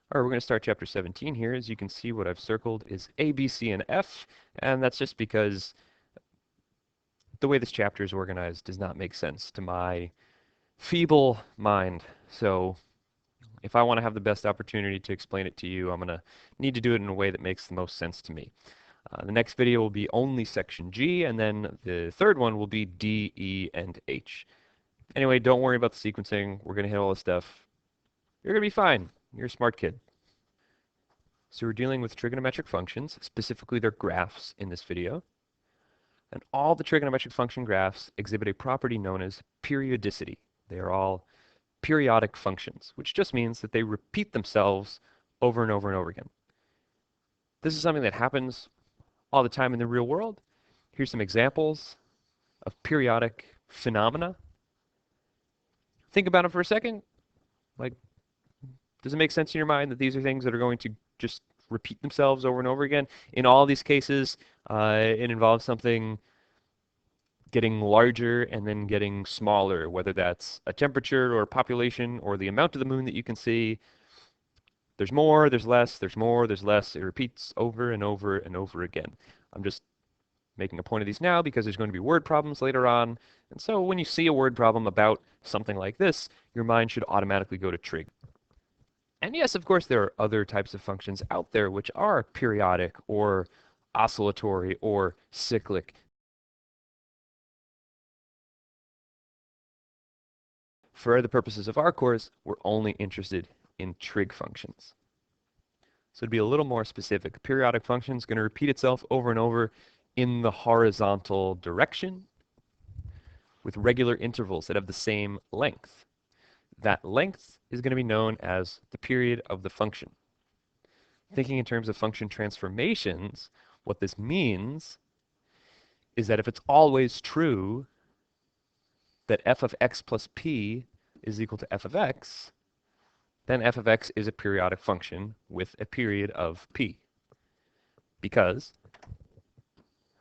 All right, we're going to start chapter 17 here. As you can see, what I've circled is A, B, C, and F, and that's just because the way this chapter is organized does not make sense to my feeble mind. So if I want to have the best opportunity to explain it to you, I'm going to need to do it in a way that makes the most sense to me. The next video will be only section G, and then the third one will be D, E, and H. Anyway, don't worry about the sequencing. We're going to hit all this stuff. You're going to be fine. You're a smart kid. So we're dealing with trigonometric functions, specifically their graphs in this video. And all the trigonometric function graphs exhibit a property known as periodicity. They are all periodic functions, which just means that they repeat themselves over and over and over again. This is something that happens all the time in the real world. Here's some examples of periodic phenomena. Think about them for a second. Like, does it make sense in your mind that these are things that are going to just repeat themselves over and over again? In all these cases, it involves something getting larger and then getting smaller, whether that's a temperature or a population or the amount of the moon that you can see. There's more, there's less, there's more, there's less. It repeats over and over and over again. I'm just making a point of these now because there's going to be word problems later on. And so when you see a word problem about something like this, your mind should automatically go to trig. And yes, of course, there are other types of functions out there which are periodic or oscillatory or cyclic. For the purposes of our course, we're only interested in trig functions. So to be a little more specific, a periodic function is going to repeat itself over and over in the horizontal direction with regular intervals that have the same length. That length is going to be known as the period of the function. Thinking in terms of function transformations, what this means is that if it's always true that f of x plus p is equal to f of x, then f of x is a periodic function with a period of p. Because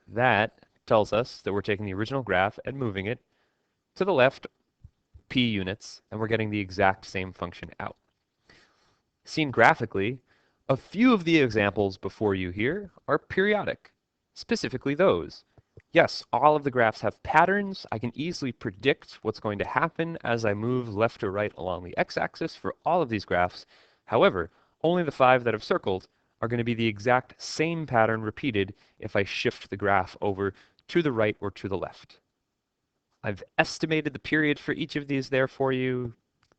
that tells us that we're taking the original graph and moving it to the left p units, and we're getting the exact same function out. Seen graphically, a few of the examples before you here are periodic, specifically those. Yes, all of the graphs have patterns. I can easily predict what's going to happen as I move left or right along the x-axis for all of these graphs. However, only the 5 that I've circled are going to be the exact same pattern repeated if I shift the graph over to the right or to the left. I've estimated the period for each of these there for you.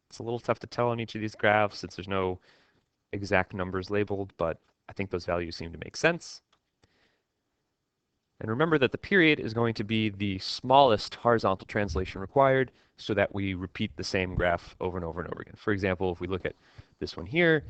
It's a little tough to tell on each of these graphs since there's no exact numbers labeled, but I think those values seem to make sense. And remember that the period is going to be the smallest horizontal translation required so that we repeat the same graph over and over and over again. For example, if we look at this one here,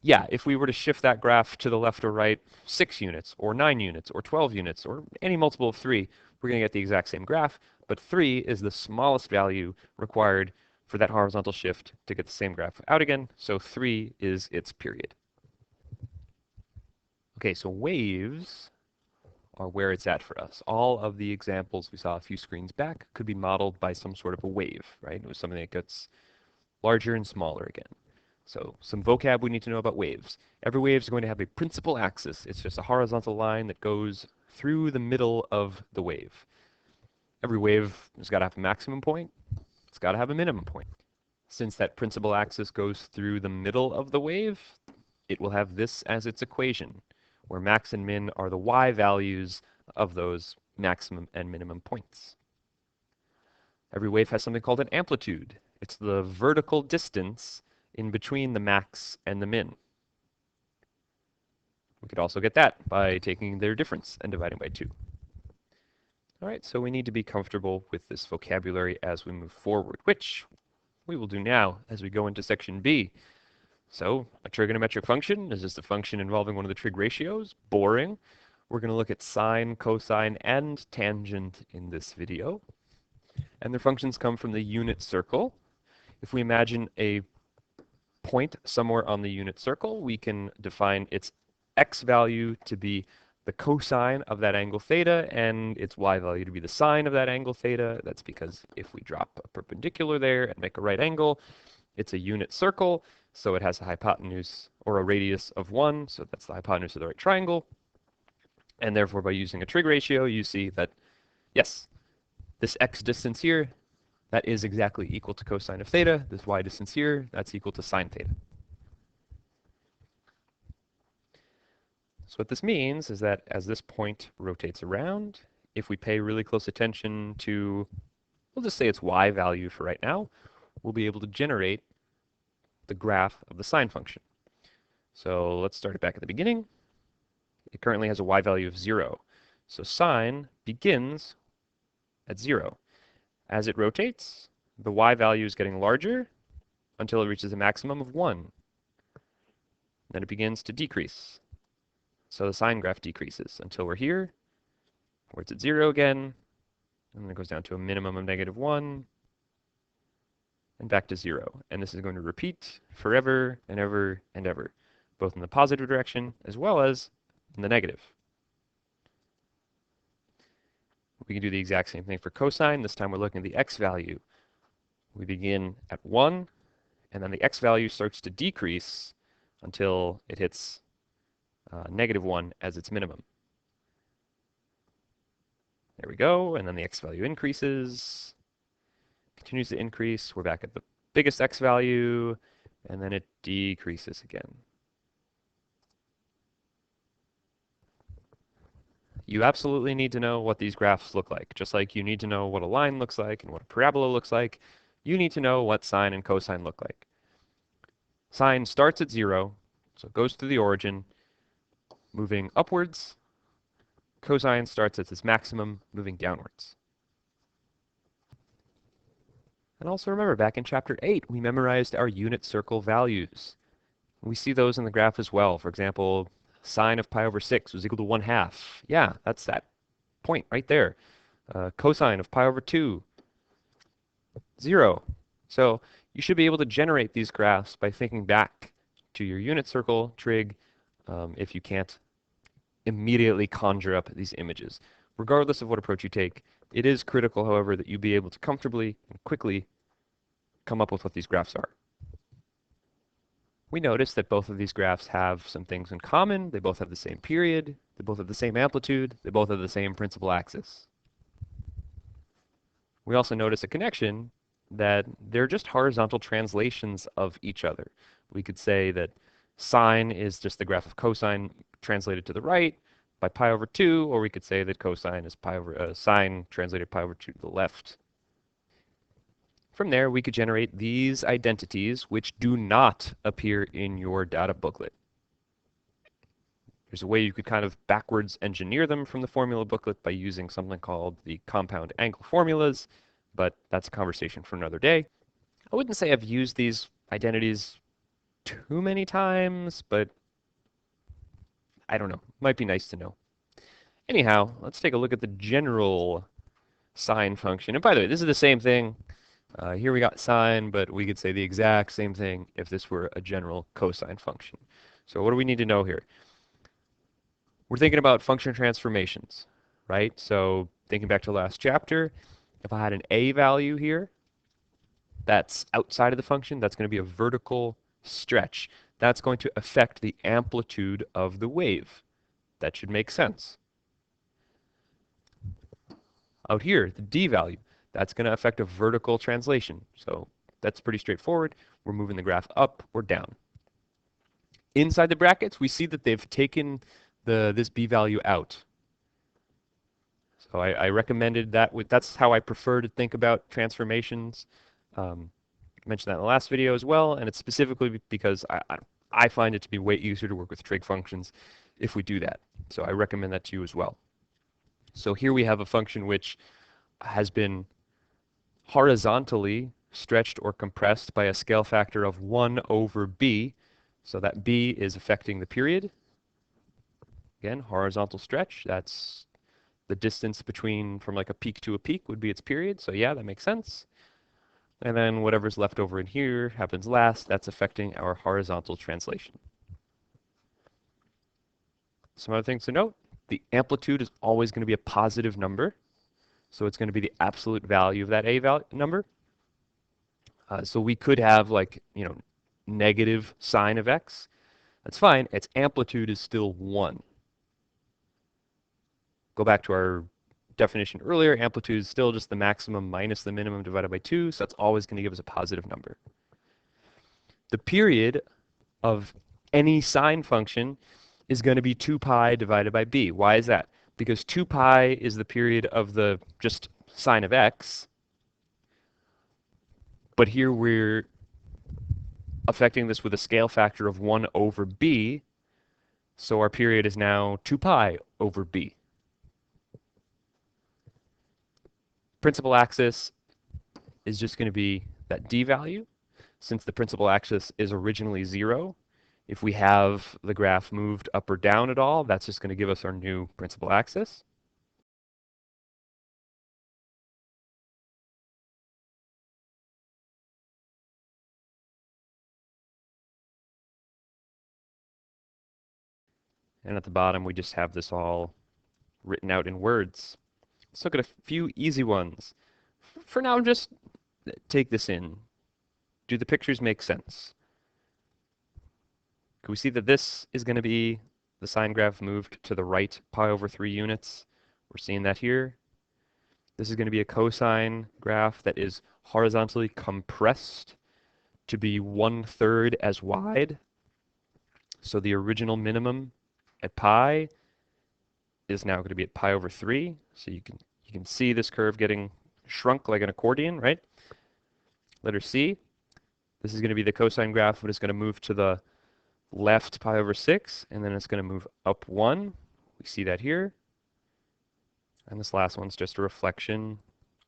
yeah, if we were to shift that graph to the left or right 6 units or 9 units or 12 units or any multiple of 3, we're going to get the exact same graph, but 3 is the smallest value required for that horizontal shift to get the same graph out again, so 3 is its period. Okay, so waves are where it's at for us. All of the examples we saw a few screens back could be modeled by some sort of a wave, right? It was something that gets larger and smaller again. So some vocab we need to know about waves. Every wave is going to have a principal axis. It's just a horizontal line that goes through the middle of the wave. Every wave has got to have a maximum point. It's got to have a minimum point. Since that principal axis goes through the middle of the wave, it will have this as its equation, where max and min are the y values of those maximum and minimum points. Every wave has something called an amplitude. It's the vertical distance in between the max and the min. We could also get that by taking their difference and dividing by 2. All right, so we need to be comfortable with this vocabulary as we move forward, which we will do now as we go into section B. So a trigonometric function is just a function involving one of the trig ratios. Boring. We're going to look at sine, cosine, and tangent in this video. And their functions come from the unit circle. If we imagine a point somewhere on the unit circle, we can define its x value to be the cosine of that angle theta and its y value to be the sine of that angle theta. That's because if we drop a perpendicular there and make a right angle, It's a unit circle, so it has a hypotenuse or a radius of 1, so that's the hypotenuse of the right triangle. And therefore, by using a trig ratio, you see that, yes, this x distance here, that is exactly equal to cosine of theta. This y distance here, that's equal to sine theta. So what this means is that as this point rotates around, if we pay really close attention to, we'll just say its y value for right now, we'll be able to generate the graph of the sine function. So let's start it back at the beginning. It currently has a y value of 0. So sine begins at 0. As it rotates, the y value is getting larger until it reaches a maximum of 1. Then it begins to decrease. So the sine graph decreases until we're here, where it's at 0 again, and then it goes down to a minimum of -1, and back to 0. And this is going to repeat forever and ever and ever, both in the positive direction as well as in the negative. We can do the exact same thing for cosine. This time we're looking at the x value. We begin at 1, and then the x value starts to decrease until it hits -1 as its minimum. There we go, and then the x value increases, continues to increase. We're back at the biggest x value, and then it decreases again. You absolutely need to know what these graphs look like. Just like you need to know what a line looks like and what a parabola looks like, you need to know what sine and cosine look like. Sine starts at 0, so it goes through the origin, moving upwards. Cosine starts at its maximum, moving downwards. And also remember, back in chapter 8, we memorized our unit circle values. We see those in the graph as well. For example, sine of pi over 6 was equal to 1/2. Yeah, that's that point right there. Cosine of pi over 2, 0. So you should be able to generate these graphs by thinking back to your unit circle trig if you can't immediately conjure up these images. Regardless of what approach you take, it is critical, however, that you be able to comfortably and quickly come up with what these graphs are. We notice that both of these graphs have some things in common. They both have the same period, they both have the same amplitude, they both have the same principal axis. We also notice a connection that they're just horizontal translations of each other. We could say that sine is just the graph of cosine translated to the right by pi over 2, or we could say that cosine is sine translated pi over 2 to the left. From there, we could generate these identities which do not appear in your data booklet. There's a way you could kind of backwards engineer them from the formula booklet by using something called the compound angle formulas, but that's a conversation for another day. I wouldn't say I've used these identities too many times, but I don't know. Might be nice to know. Anyhow, let's take a look at the general sine function. And by the way, this is the same thing. Here we got sine, but we could say the exact same thing if this were a general cosine function. So what do we need to know here? We're thinking about function transformations, right? So thinking back to last chapter, if I had an a value here, that's outside of the function, that's going to be a vertical stretch. That's going to affect the amplitude of the wave. That should make sense. Out here, the d value, that's going to affect a vertical translation. So that's pretty straightforward. We're moving the graph up or down. Inside the brackets, we see that they've taken this b value out. So I recommended that. That's how I prefer to think about transformations. I mentioned that in the last video as well, and it's specifically because I find it to be way easier to work with trig functions if we do that. So I recommend that to you as well. So here we have a function which has been horizontally stretched or compressed by a scale factor of 1 over b. So that b is affecting the period. Again, horizontal stretch, that's the distance between from like a peak to a peak would be its period. So yeah, that makes sense. And then whatever's left over in here happens last. That's affecting our horizontal translation. Some other things to note. The amplitude is always going to be a positive number. So it's going to be the absolute value of that a number. So we could have like, negative sine of x. That's fine. Its amplitude is still 1. Go back to our definition earlier. Amplitude is still just the maximum minus the minimum divided by 2, so that's always going to give us a positive number. The period of any sine function is going to be 2 pi divided by b. Why is that? Because 2 pi is the period of the just sine of x, but here we're affecting this with a scale factor of 1 over b, so our period is now 2 pi over b. Principal axis is just going to be that d value. Since the principal axis is originally 0, if we have the graph moved up or down at all, that's just going to give us our new principal axis. And at the bottom, we just have this all written out in words. Let's look at a few easy ones. For now, just take this in. Do the pictures make sense? Can we see that this is going to be the sine graph moved to the right pi over 3 units? We're seeing that here. This is going to be a cosine graph that is horizontally compressed to be 1/3 as wide. So the original minimum at pi is now going to be at pi over 3. So you can see this curve getting shrunk like an accordion, right? Letter C. This is going to be the cosine graph, but it's going to move to the left pi over 6, and then it's going to move up 1. We see that here. And this last one's just a reflection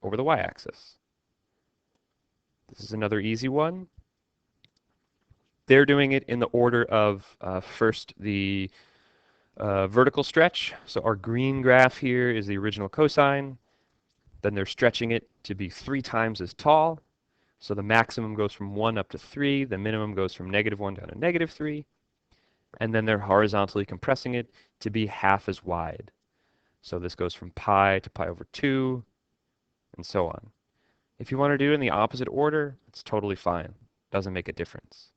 over the y-axis. This is another easy one. They're doing it in the order of first the vertical stretch. So our green graph here is the original cosine. Then they're stretching it to be 3 times as tall. So the maximum goes from 1 up to 3. The minimum goes from -1 down to -3. And then they're horizontally compressing it to be half as wide. So this goes from pi to pi over 2, and so on. If you want to do it in the opposite order, it's totally fine. Doesn't make a difference.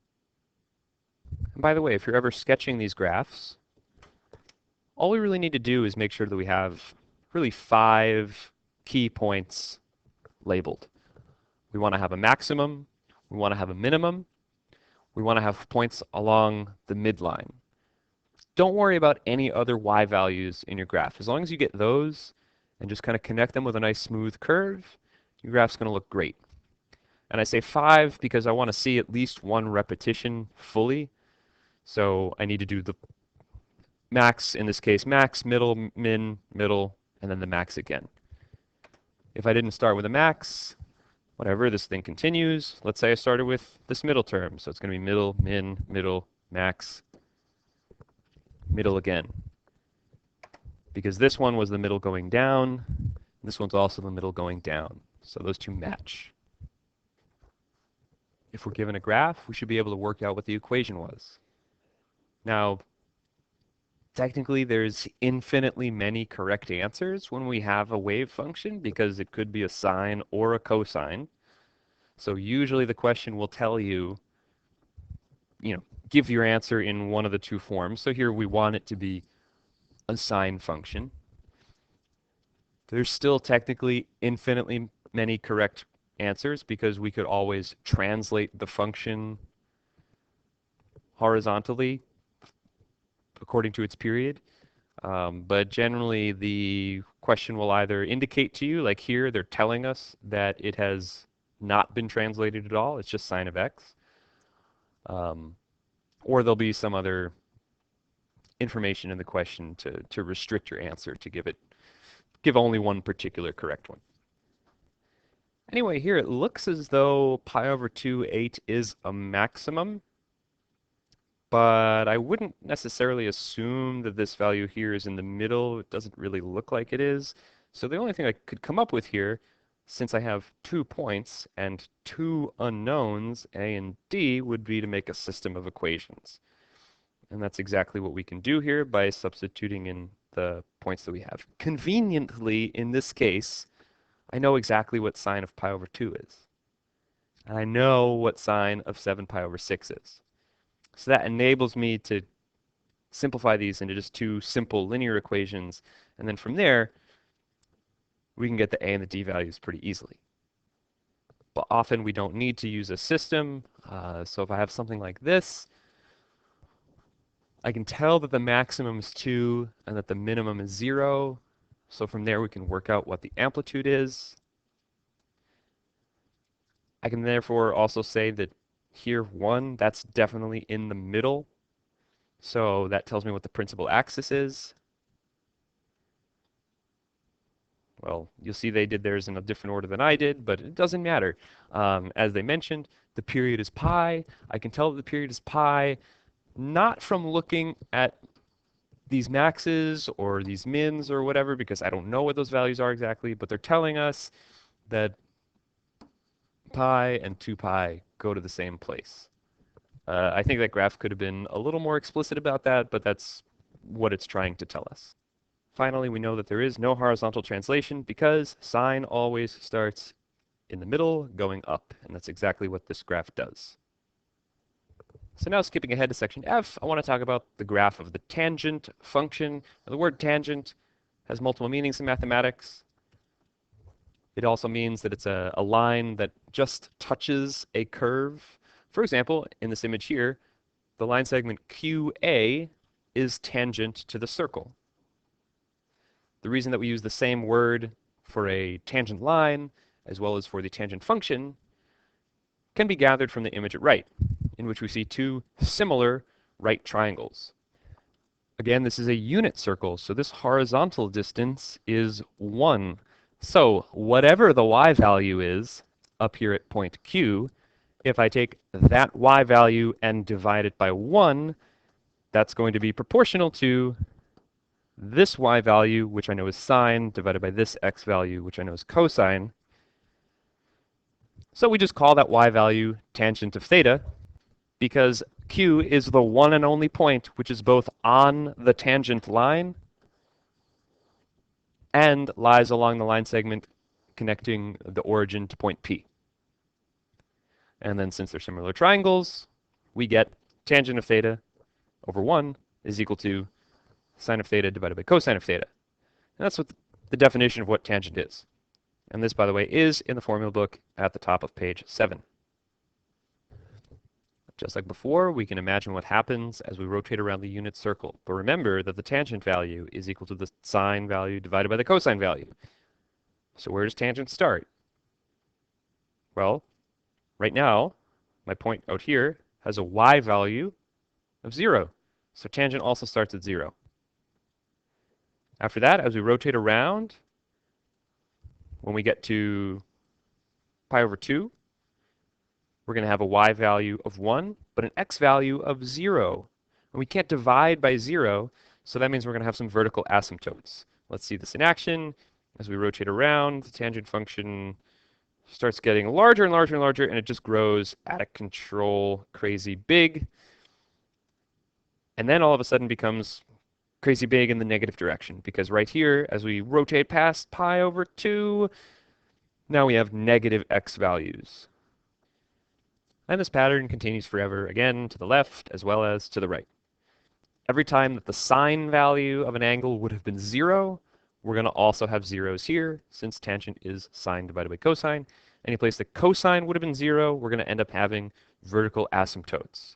And by the way, if you're ever sketching these graphs, all we really need to do is make sure that we have really 5 key points labeled. We want to have a maximum, we want to have a minimum, we want to have points along the midline. Don't worry about any other y values in your graph. As long as you get those and just kind of connect them with a nice smooth curve, your graph's going to look great. And I say 5 because I want to see at least 1 repetition fully. So I need to do the max, in this case max, middle, min, middle, and then the max again. If I didn't start with a max, whatever, this thing continues. Let's say I started with this middle term. So it's going to be middle, min, middle, max, middle again. Because this one was the middle going down. This one's also the middle going down. So those two match. If we're given a graph, we should be able to work out what the equation was. Now, technically, there's infinitely many correct answers when we have a wave function because it could be a sine or a cosine. So usually the question will tell you, give your answer in one of the 2 forms. So here we want it to be a sine function. There's still technically infinitely many correct answers because we could always translate the function horizontally according to its period. But generally the question will either indicate to you, like here they're telling us that it has not been translated at all, it's just sine of x. Or there'll be some other information in the question to restrict your answer, to give only one particular correct one. Anyway, here it looks as though pi over 2, 8 is a maximum, but I wouldn't necessarily assume that this value here is in the middle. It doesn't really look like it is. So the only thing I could come up with here, since I have 2 points and 2 unknowns, A and D, would be to make a system of equations. And that's exactly what we can do here by substituting in the points that we have. Conveniently, in this case, I know exactly what sine of pi over 2 is. And I know what sine of 7 pi over 6 is. So that enables me to simplify these into just two simple linear equations. And then from there, we can get the a and the d values pretty easily. But often we don't need to use a system. So if I have something like this, I can tell that the maximum is 2 and that the minimum is 0. So from there we can work out what the amplitude is. I can therefore also say that here 1, that's definitely in the middle. So that tells me what the principal axis is. Well, you'll see they did theirs in a different order than I did, but it doesn't matter. As they mentioned, the period is pi. I can tell that the period is pi not from looking at these maxes or these mins or whatever, because I don't know what those values are exactly, but they're telling us that pi and 2 pi go to the same place. I think that graph could have been a little more explicit about that, but that's what it's trying to tell us. Finally, we know that there is no horizontal translation because sine always starts in the middle going up, and that's exactly what this graph does. So now skipping ahead to section F, I want to talk about the graph of the tangent function. Now, the word tangent has multiple meanings in mathematics. It also means that it's a line that just touches a curve. For example, in this image here, the line segment QA is tangent to the circle. The reason that we use the same word for a tangent line as well as for the tangent function can be gathered from the image at right, in which we see two similar right triangles. Again, this is a unit circle, so this horizontal distance is 1. So whatever the y value is up here at point Q, if I take that y value and divide it by 1, that's going to be proportional to this y value, which I know is sine, divided by this x value, which I know is cosine. So we just call that y value tangent of theta, because Q is the one and only point which is both on the tangent line and lies along the line segment connecting the origin to point P. And then since they're similar triangles, we get tangent of theta over 1 is equal to sine of theta divided by cosine of theta. And that's what the definition of what tangent is. And this, by the way, is in the formula book at the top of page 7. Just like before, we can imagine what happens as we rotate around the unit circle. But remember that the tangent value is equal to the sine value divided by the cosine value. So where does tangent start? Well, right now, my point out here has a y value of 0. So tangent also starts at 0. After that, as we rotate around, when we get to pi over 2, we're going to have a y value of 1, but an x value of 0. And we can't divide by 0, so that means we're going to have some vertical asymptotes. Let's see this in action. As we rotate around, the tangent function starts getting larger and larger and larger, and it just grows out of control, crazy big. And then all of a sudden becomes crazy big in the negative direction, because right here, as we rotate past pi over 2, now we have negative x values. And this pattern continues forever, again, to the left as well as to the right. Every time that the sine value of an angle would have been 0, we're going to also have zeros here, since tangent is sine divided by cosine. Any place the cosine would have been 0, we're going to end up having vertical asymptotes.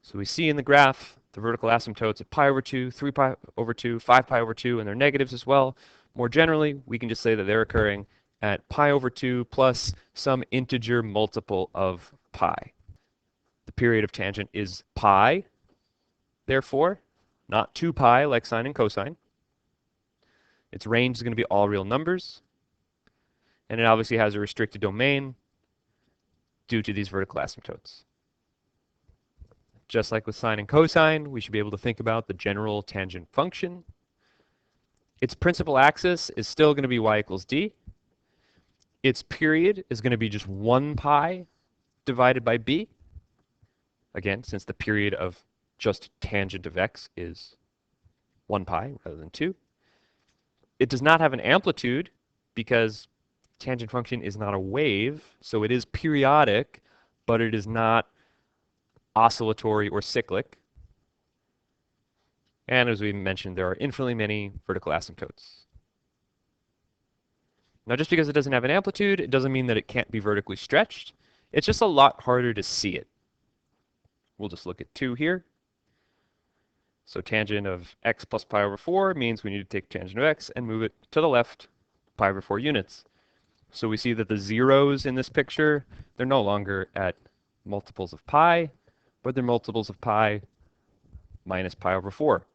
So we see in the graph the vertical asymptotes at pi over 2, 3 pi over 2, 5 pi over 2, and they're negatives as well. More generally, we can just say that they're occurring at pi over 2 plus some integer multiple of pi. The period of tangent is pi, therefore, not 2 pi like sine and cosine. Its range is going to be all real numbers, and it obviously has a restricted domain due to these vertical asymptotes. Just like with sine and cosine, we should be able to think about the general tangent function. Its principal axis is still going to be y equals d. Its period is going to be just 1 pi divided by b. Again, since the period of just tangent of x is 1 pi rather than 2. It does not have an amplitude because tangent function is not a wave, so it is periodic, but it is not oscillatory or cyclic. And as we mentioned, there are infinitely many vertical asymptotes. Now, just because it doesn't have an amplitude, it doesn't mean that it can't be vertically stretched. It's just a lot harder to see it. We'll just look at 2 here. So tangent of x plus pi over 4 means we need to take tangent of x and move it to the left pi over 4 units. So we see that the zeros in this picture, they're no longer at multiples of pi, but they're multiples of pi minus pi over 4.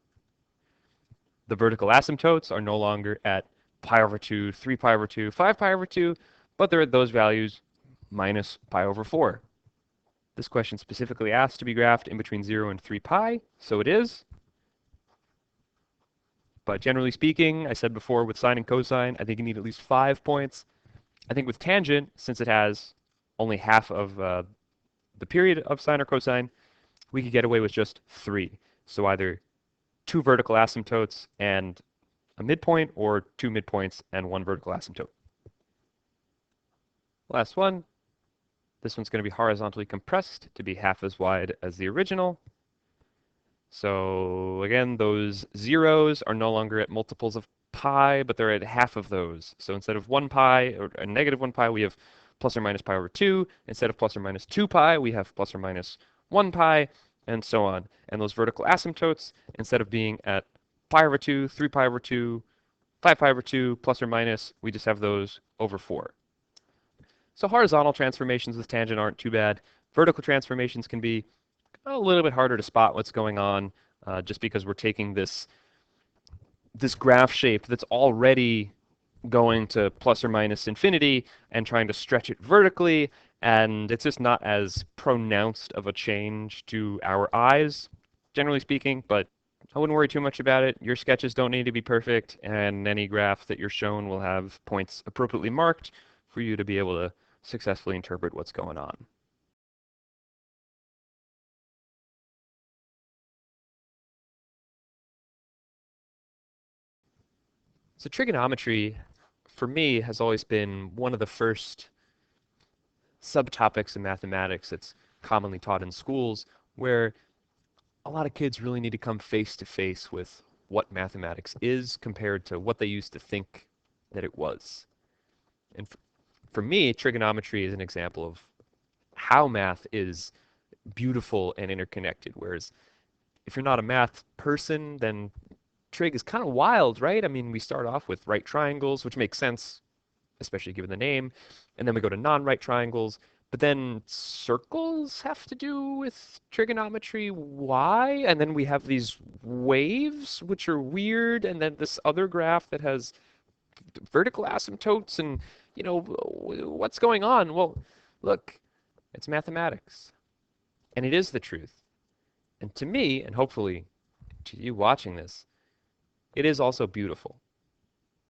The vertical asymptotes are no longer at pi over 2, 3 pi over 2, 5 pi over 2, but they're at those values minus pi over 4. This question specifically asked to be graphed in between 0 and 3 pi, so it is. But generally speaking, I said before with sine and cosine, I think you need at least 5 points. I think with tangent, since it has only half of the period of sine or cosine, we could get away with just 3. So either 2 vertical asymptotes and a midpoint, or 2 midpoints and 1 vertical asymptote. Last one. This one's going to be horizontally compressed to be half as wide as the original. So again, those zeros are no longer at multiples of pi, but they're at half of those. So instead of 1 pi, or a negative 1 pi, we have plus or minus pi over 2. Instead of plus or minus 2 pi, we have plus or minus 1 pi, and so on. And those vertical asymptotes, instead of being at pi over 2, 3 pi over 2, 5 pi over 2, plus or minus, we just have those over 4. So horizontal transformations with tangent aren't too bad. Vertical transformations can be a little bit harder to spot what's going on, just because we're taking this graph shape that's already going to plus or minus infinity and trying to stretch it vertically, and it's just not as pronounced of a change to our eyes, generally speaking, but I wouldn't worry too much about it. Your sketches don't need to be perfect, and any graph that you're shown will have points appropriately marked for you to be able to successfully interpret what's going on. So trigonometry, for me, has always been one of the first subtopics in mathematics that's commonly taught in schools, where a lot of kids really need to come face to face with what mathematics is compared to what they used to think that it was. And for me, trigonometry is an example of how math is beautiful and interconnected, whereas if you're not a math person, then trig is kind of wild, right? I mean, we start off with right triangles, which makes sense, especially given the name, and then we go to non-right triangles, but then circles have to do with trigonometry. Why? And then we have these waves, which are weird, and then this other graph that has vertical asymptotes, and, you know, what's going on? Well, look, it's mathematics, and it is the truth. And to me, and hopefully to you watching this, it is also beautiful.